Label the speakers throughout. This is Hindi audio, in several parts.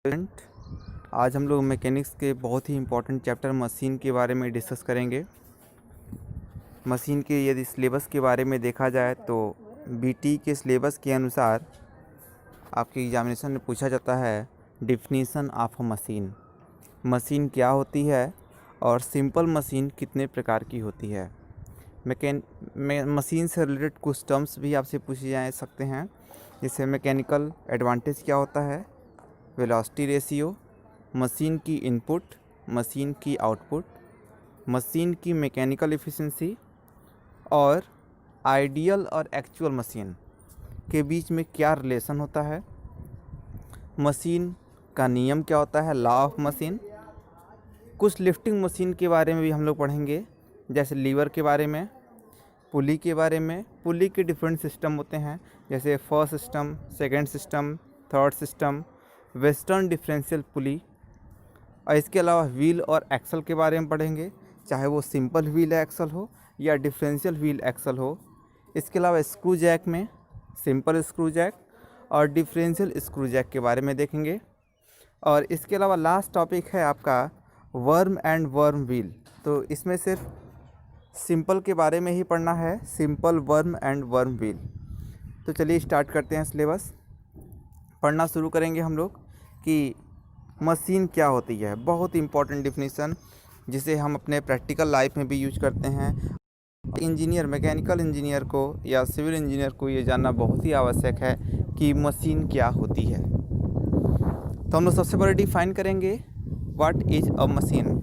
Speaker 1: स्टूडेंट, आज हम लोग मैकेनिक्स के बहुत ही इम्पोर्टेंट चैप्टर मशीन के बारे में डिस्कस करेंगे। मशीन के यदि सिलेबस के बारे में देखा जाए तो बीटी के सिलेबस के अनुसार आपके एग्जामिनेशन में पूछा जाता है डिफिनीसन ऑफ मशीन। मशीन क्या होती है और सिंपल मशीन कितने प्रकार की होती है। मशीन से रिलेटेड कुछ टर्म्स भी आपसे पूछे जा सकते हैं, जैसे मैकेनिकल एडवांटेज क्या होता है, वेलोसिटी रेशियो, मशीन की इनपुट, मशीन की आउटपुट, मशीन की मैकेनिकल एफिशिएंसी और आइडियल और एक्चुअल मशीन के बीच में क्या रिलेशन होता है। मशीन का नियम क्या होता है, लॉ ऑफ मशीन। कुछ लिफ्टिंग मशीन के बारे में भी हम लोग पढ़ेंगे, जैसे लीवर के बारे में, पुली के बारे में। पुली के डिफरेंट सिस्टम होते हैं, जैसे first system, second system, third system, western differential pulley. और इसके अलावा व्हील और एक्सल के बारे में पढ़ेंगे, चाहे वो सिंपल व्हील एक्सल हो या डिफरेंशियल व्हील एक्सल हो। इसके अलावा स्क्रू जैक में सिंपल स्क्रू जैक और डिफरेंशियल स्क्रू जैक के बारे में देखेंगे। और इसके अलावा लास्ट टॉपिक है आपका वर्म एंड वर्म व्हील। तो इसमें सिर्फ सिंपल के बारे में ही पढ़ना है, simple worm and worm wheel. तो चलिए स्टार्ट करते हैं सिलेबस। पढ़ना शुरू करेंगे हम लोग कि मशीन क्या होती है। बहुत इंपॉर्टेंट डिफिनीसन, जिसे हम अपने प्रैक्टिकल लाइफ में भी यूज करते हैं। इंजीनियर, मैकेनिकल इंजीनियर को या सिविल इंजीनियर को ये जानना बहुत ही आवश्यक है कि मशीन क्या होती है। तो हम लोग सबसे पहले डिफाइन करेंगे what is a machine.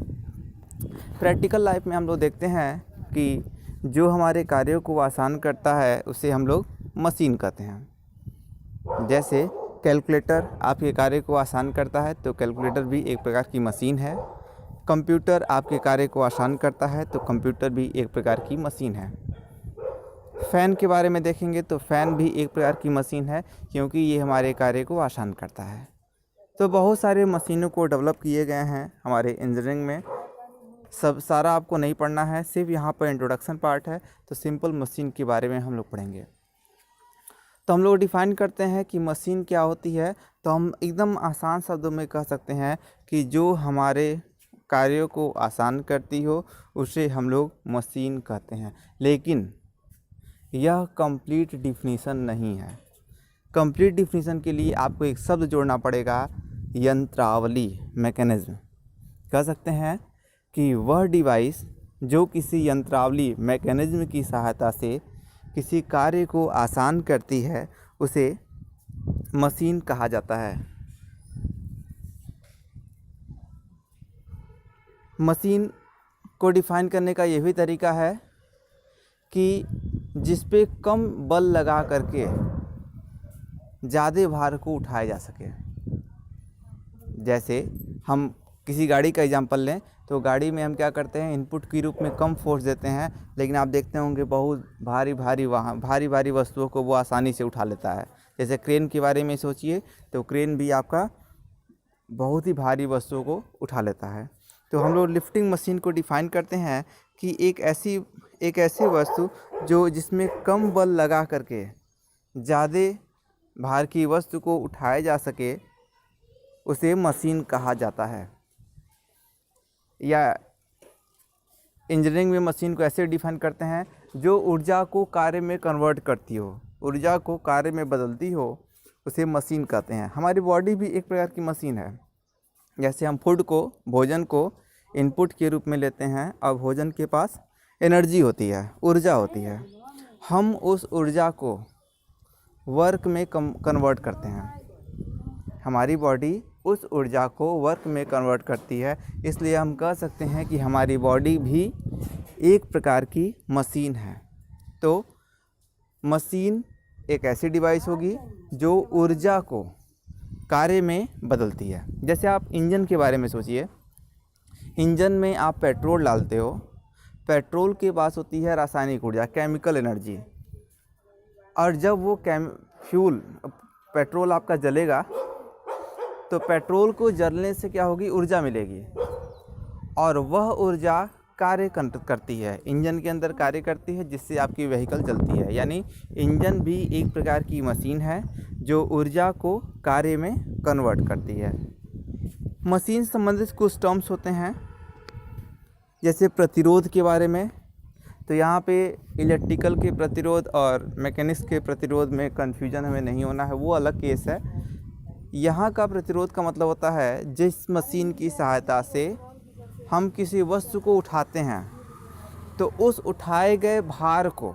Speaker 1: Practical life में हम लोग देखते हैं कि जो हमारे कार्यों को आसान करता है उसे हम लोग मशीन कहते हैं। जैसे कैलकुलेटर आपके कार्य को आसान करता है, तो कैलकुलेटर भी एक प्रकार की मशीन है। कंप्यूटर आपके कार्य को आसान करता है, तो कंप्यूटर भी एक प्रकार की मशीन है। फ़ैन के बारे में देखेंगे तो फ़ैन भी एक प्रकार की मशीन है, क्योंकि ये हमारे कार्य को आसान करता है। तो बहुत सारे मशीनों को डेवलप किए गए हैं हमारे इंजीनियरिंग में। सब सारा आपको नहीं पढ़ना है, सिर्फ यहाँ पर इंट्रोडक्शन पार्ट है। तो सिंपल मशीन के बारे में हम लोग पढ़ेंगे। तो हम लोग डिफ़ाइन करते हैं कि मशीन क्या होती है। तो हम एकदम आसान शब्दों में कह सकते हैं कि जो हमारे कार्यों को आसान करती हो उसे हम लोग मशीन कहते हैं। लेकिन यह कंप्लीट डिफिनीसन नहीं है। कंप्लीट डिफिनीसन के लिए आपको एक शब्द जोड़ना पड़ेगा, यंत्रावली, मैकेनिज्म। कह सकते हैं कि वह डिवाइस जो किसी यंत्रावली, मैकेनिज्म की सहायता से किसी कार्य को आसान करती है उसे मशीन कहा जाता है। मशीन को डिफाइन करने का यह भी तरीका है कि जिस पे कम बल लगा करके ज़्यादा भार को उठाया जा सके। जैसे हम किसी गाड़ी का एग्जांपल लें, तो गाड़ी में हम क्या करते हैं, इनपुट के रूप में कम फोर्स देते हैं, लेकिन आप देखते होंगे बहुत भारी भारी वस्तुओं को वो आसानी से उठा लेता है। जैसे क्रेन के बारे में सोचिए, तो क्रेन भी आपका बहुत ही भारी वस्तुओं को उठा लेता है। तो हम लोग लिफ्टिंग मशीन को डिफ़ाइन करते हैं कि एक ऐसी वस्तु जिसमें कम बल लगा करके ज़्यादा भार की वस्तु को उठाया जा सके, उसे मशीन कहा जाता है। या इंजीनियरिंग में मशीन को ऐसे डिफाइन करते हैं, जो ऊर्जा को कार्य में कन्वर्ट करती हो, ऊर्जा को कार्य में बदलती हो, उसे मशीन कहते हैं। हमारी बॉडी भी एक प्रकार की मशीन है। जैसे हम भोजन को इनपुट के रूप में लेते हैं और भोजन के पास एनर्जी होती है, ऊर्जा होती है। हम उस ऊर्जा को वर्क में कन्वर्ट करते हैं। हमारी बॉडी उस ऊर्जा को वर्क में कन्वर्ट करती है, इसलिए हम कह सकते हैं कि हमारी बॉडी भी एक प्रकार की मशीन है। तो मशीन एक ऐसी डिवाइस होगी जो ऊर्जा को कार्य में बदलती है। जैसे आप इंजन के बारे में सोचिए, इंजन में आप पेट्रोल डालते हो, पेट्रोल के पास होती है रासायनिक ऊर्जा, केमिकल एनर्जी। और जब वो पेट्रोल आपका जलेगा, तो पेट्रोल को जलने से क्या होगी, ऊर्जा मिलेगी, और वह ऊर्जा कार्य करती है, इंजन के अंदर कार्य करती है, जिससे आपकी व्हीकल चलती है। यानी इंजन भी एक प्रकार की मशीन है जो ऊर्जा को कार्य में कन्वर्ट करती है। मशीन से संबंधित कुछ टर्म्स होते हैं, जैसे प्रतिरोध के बारे में। तो यहाँ पे इलेक्ट्रिकल के प्रतिरोध और मैकेनिक्स के प्रतिरोध में कन्फ्यूजन हमें नहीं होना है, वो अलग केस है। यहाँ का प्रतिरोध का मतलब होता है जिस मशीन की सहायता से हम किसी वस्तु को उठाते हैं, तो उस उठाए गए भार को,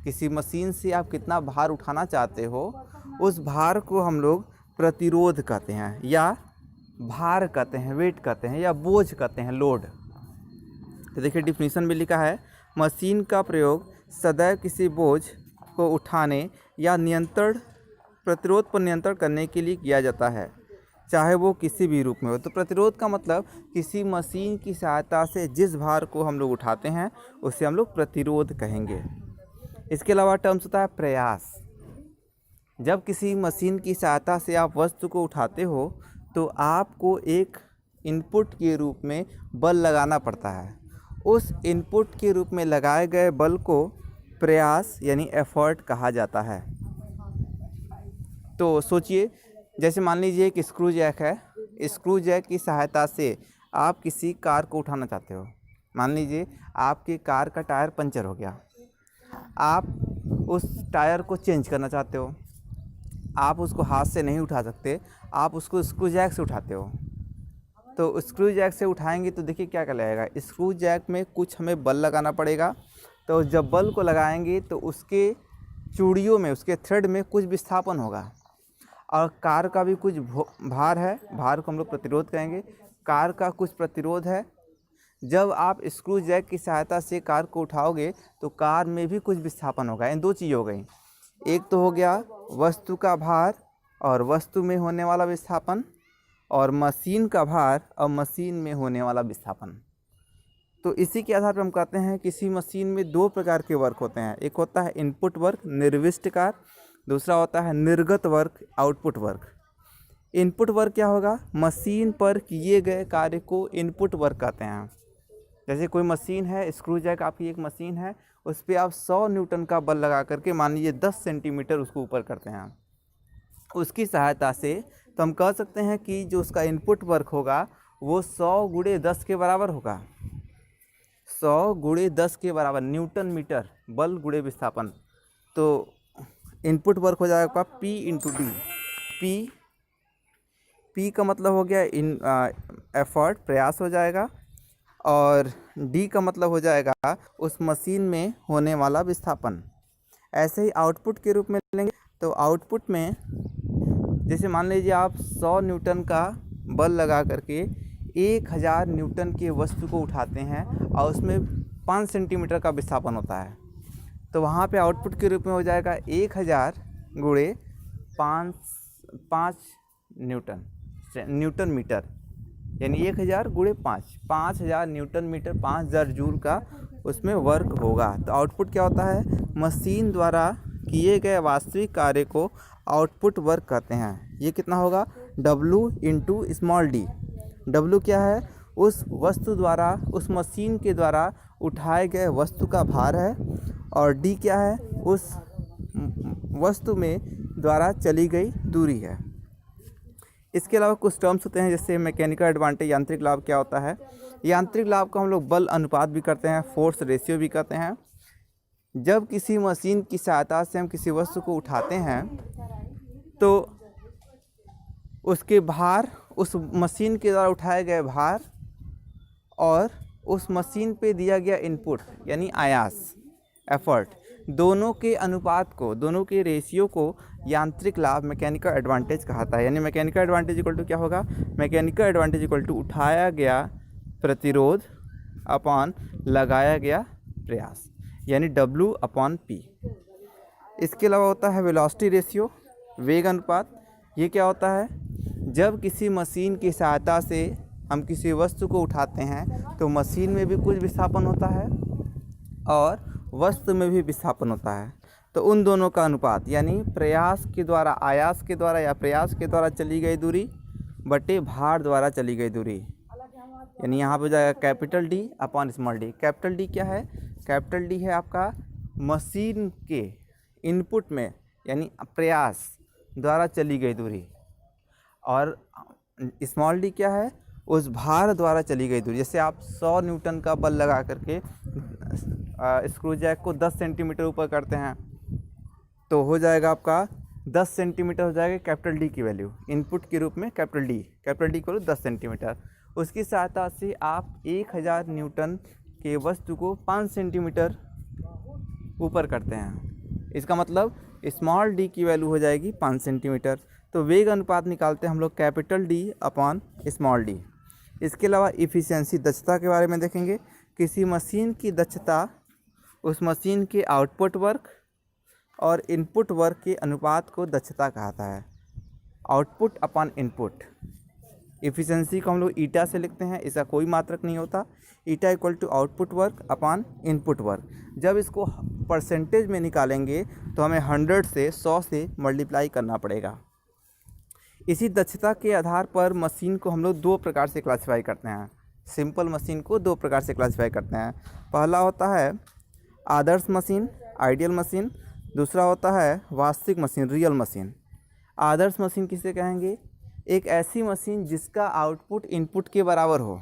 Speaker 1: किसी मशीन से आप कितना भार उठाना चाहते हो, उस भार को हम लोग प्रतिरोध कहते हैं, या भार कहते हैं, वेट कहते हैं, या बोझ कहते हैं, लोड। तो देखिए डिफिनीशन में लिखा है, मशीन का प्रयोग सदैव किसी बोझ को उठाने या नियंत्रण, प्रतिरोध पर नियंत्रण करने के लिए किया जाता है, चाहे वो किसी भी रूप में हो। तो प्रतिरोध का मतलब किसी मशीन की सहायता से जिस भार को हम लोग उठाते हैं उसे हम लोग प्रतिरोध कहेंगे। इसके अलावा टर्म्स होता है प्रयास। जब किसी मशीन की सहायता से आप वस्तु को उठाते हो तो आपको एक इनपुट के रूप में बल लगाना पड़ता है। उस इनपुट के रूप में लगाए गए बल को प्रयास यानी एफर्ट कहा जाता है। तो सोचिए, जैसे मान लीजिए एक स्क्रू जैक है, स्क्रू जैक की सहायता से आप किसी कार को उठाना चाहते हो। मान लीजिए आपकी कार का टायर पंचर हो गया, आप उस टायर को चेंज करना चाहते हो। आप उसको हाथ से नहीं उठा सकते, आप उसको स्क्रू जैक से उठाते हो। तो स्क्रू जैक से उठाएंगे तो देखिए क्या लगेगा, स्क्रू जैक में कुछ हमें बल लगाना पड़ेगा। तो जब बल को लगाएंगे तो उसके चूड़ियों में, उसके थ्रेड में कुछ विस्थापन होगा, और कार का भी कुछ भार है, भार को हम लोग प्रतिरोध कहेंगे। कार का कुछ प्रतिरोध है। जब आप स्क्रू जैक की सहायता से कार को उठाओगे तो कार में भी कुछ विस्थापन होगा। इन दो चीज़ हो गई, एक तो हो गया वस्तु का भार और वस्तु में होने वाला विस्थापन, और मशीन का भार और मशीन में होने वाला विस्थापन। तो इसी के आधार पर हम कहते हैं किसी मशीन में दो प्रकार के वर्क होते हैं। एक होता है इनपुट वर्क, निर्दिष्ट कार्य, दूसरा होता है निर्गत work, output work. Input work क्या होगा, मशीन पर किए गए कार्य को इनपुट वर्क कहते हैं। जैसे कोई मशीन है, स्क्रू जैक आपकी एक मशीन है, उस पर आप 100 न्यूटन का बल लगा करके मान लीजिए 10 सेंटीमीटर उसको ऊपर करते हैं, उसकी सहायता से। तो हम कह सकते हैं कि जो उसका इनपुट वर्क होगा वो 100 गुणे 10 के बराबर होगा, 100 गुणे 10 के बराबर, न्यूटन मीटर बल गुणे विस्थापन। तो इनपुट वर्क हो जाएगा P इंटू डी। P का मतलब हो गया एफर्ट, प्रयास हो जाएगा, और D का मतलब हो जाएगा उस मशीन में होने वाला विस्थापन। ऐसे ही आउटपुट के रूप में लेंगे तो आउटपुट में जैसे मान लीजिए आप 100 न्यूटन का बल लगा करके 1000 न्यूटन के वस्तु को उठाते हैं और उसमें 5 सेंटीमीटर का विस्थापन होता है, तो वहाँ पे आउटपुट के रूप में हो जाएगा 1000 गुणे 5 न्यूटन मीटर, यानी 1000 गुणे 5000 न्यूटन मीटर, 5000 जूल का उसमें वर्क होगा। तो आउटपुट क्या होता है, मशीन द्वारा किए गए वास्तविक कार्य को आउटपुट वर्क कहते हैं। ये कितना होगा, W into small D. W क्या है, उस वस्तु द्वारा, उस मशीन के द्वारा उठाए गए वस्तु का भार है, और D क्या है, उस वस्तु में द्वारा चली गई दूरी है। इसके अलावा कुछ टर्म्स होते हैं, जैसे मैकेनिकल एडवांटेज, यांत्रिक लाभ क्या होता है। यांत्रिक लाभ को हम लोग बल अनुपात भी करते हैं, फोर्स रेशियो भी कहते हैं। जब किसी मशीन की सहायता से हम किसी वस्तु को उठाते हैं तो उसके भार, उस मशीन के द्वारा उठाए गए भार और उस मशीन पे दिया गया इनपुट यानी आयास, एफर्ट, दोनों के अनुपात को, दोनों के रेशियो को यांत्रिक लाभ, मैकेनिकल एडवांटेज कहता है। यानी मैकेनिकल एडवांटेज इक्वल टू क्या होगा, मैकेनिकल एडवांटेज इक्वल टू उठाया गया प्रतिरोध अपॉन लगाया गया प्रयास, यानी W अपॉन P। इसके अलावा होता है वेलोसिटी रेशियो, वेग अनुपात। ये क्या होता है, जब किसी मशीन की सहायता से हम किसी वस्तु को उठाते हैं तो मशीन में भी कुछ विस्थापन होता है और वस्तु में भी विस्थापन होता है। तो उन दोनों का अनुपात, यानी प्रयास के द्वारा, आयास के द्वारा या प्रयास के द्वारा चली गई दूरी बटे भार द्वारा चली गई दूरी, यानी यहाँ पे हो जाएगा capital D upon small d। Capital D क्या है, कैपिटल D है आपका मशीन के इनपुट में यानी प्रयास द्वारा चली गई दूरी, और स्मॉल डी क्या है, उस भार द्वारा चली गई दूरी। जैसे आप 100 न्यूटन का बल लगा करके स्क्रू जैक को 10 सेंटीमीटर ऊपर करते हैं तो हो जाएगा आपका 10 सेंटीमीटर हो जाएगा कैपिटल डी की वैल्यू इनपुट के रूप में। कैपिटल डी को 10 सेंटीमीटर। उसकी सहायता से आप 1000 न्यूटन के वस्तु को 5 सेंटीमीटर ऊपर करते हैं। इसका मतलब स्मॉल डी की वैल्यू हो जाएगी 5 सेंटीमीटर। तो वेग अनुपात निकालते हैं हम लोग capital D upon small D. इसके अलावा इफ़िशियंसी दक्षता के बारे में देखेंगे। किसी मशीन की दक्षता उस मशीन के आउटपुट वर्क और इनपुट वर्क के अनुपात को दक्षता कहता है। Output upon input. इफ़िशियंसी को हम लोग ईटा से लिखते हैं, इसका कोई मात्रक नहीं होता। Eta equal to output work upon input work. जब इसको परसेंटेज में निकालेंगे तो हमें 100 से 100 से मल्टीप्लाई करना पड़ेगा। इसी दक्षता के आधार पर मशीन को हम लोग 2 प्रकार से क्लासीफाई करते हैं। सिंपल मशीन को 2 प्रकार से क्लासीफाई करते हैं। पहला होता है आदर्श मशीन, आइडियल मशीन। दूसरा होता है वास्तविक मशीन, रियल मशीन। आदर्श मशीन किसे कहेंगे? एक ऐसी मशीन जिसका आउटपुट इनपुट के बराबर हो,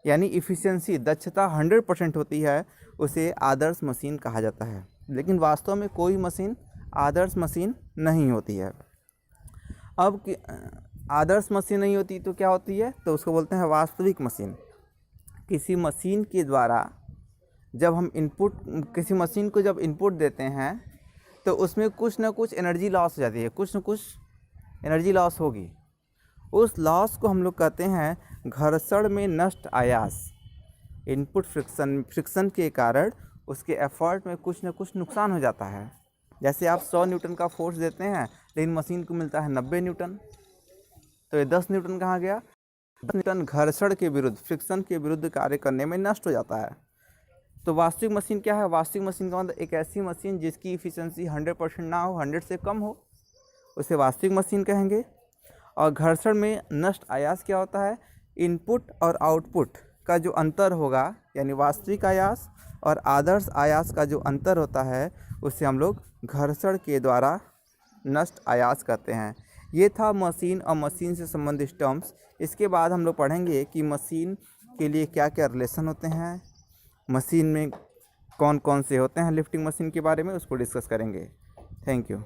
Speaker 1: यानी इफ़िशियंसी दक्षता 100% होती है, उसे आदर्श मशीन कहा जाता है। लेकिन वास्तव में कोई मशीन आदर्श मशीन नहीं होती है। अब आदर्श मशीन नहीं होती तो क्या होती है? तो उसको बोलते हैं वास्तविक मशीन। किसी मशीन के द्वारा जब हम किसी मशीन को जब इनपुट देते हैं तो उसमें कुछ ना कुछ एनर्जी लॉस हो जाती है, कुछ ना कुछ एनर्जी लॉस होगी। उस लॉस को हम लोग कहते हैं घर्षण में नष्ट आयास। इनपुट फ्रिक्शन के कारण उसके एफर्ट में कुछ ना कुछ नुकसान हो जाता है। जैसे आप 100 न्यूटन का फोर्स देते हैं लेकिन मशीन को मिलता है 90 न्यूटन, तो ये 10 न्यूटन कहाँ गया? 10 न्यूटन घर्षण के विरुद्ध, फ्रिक्शन के विरुद्ध कार्य करने में नष्ट हो जाता है। तो वास्तविक मशीन क्या है? वास्तविक मशीन का मतलब एक ऐसी मशीन जिसकी इफ़िशियंसी 100% ना हो, 100 से कम हो, उसे वास्तविक मशीन कहेंगे। और घर्षण में नष्ट आयास क्या होता है? इनपुट और आउटपुट का जो अंतर होगा, यानी वास्तविक आयास और आदर्श आयास का जो अंतर होता है, उसे हम लोग घर्षण के द्वारा नष्ट आयास कहते हैं। ये था मशीन और मशीन से संबंधित टर्म्स। इसके बाद हम लोग पढ़ेंगे कि मशीन के लिए क्या क्या रिलेशन होते हैं, मशीन में कौन कौन से होते हैं। लिफ्टिंग मशीन के बारे में उसको डिस्कस करेंगे। Thank you.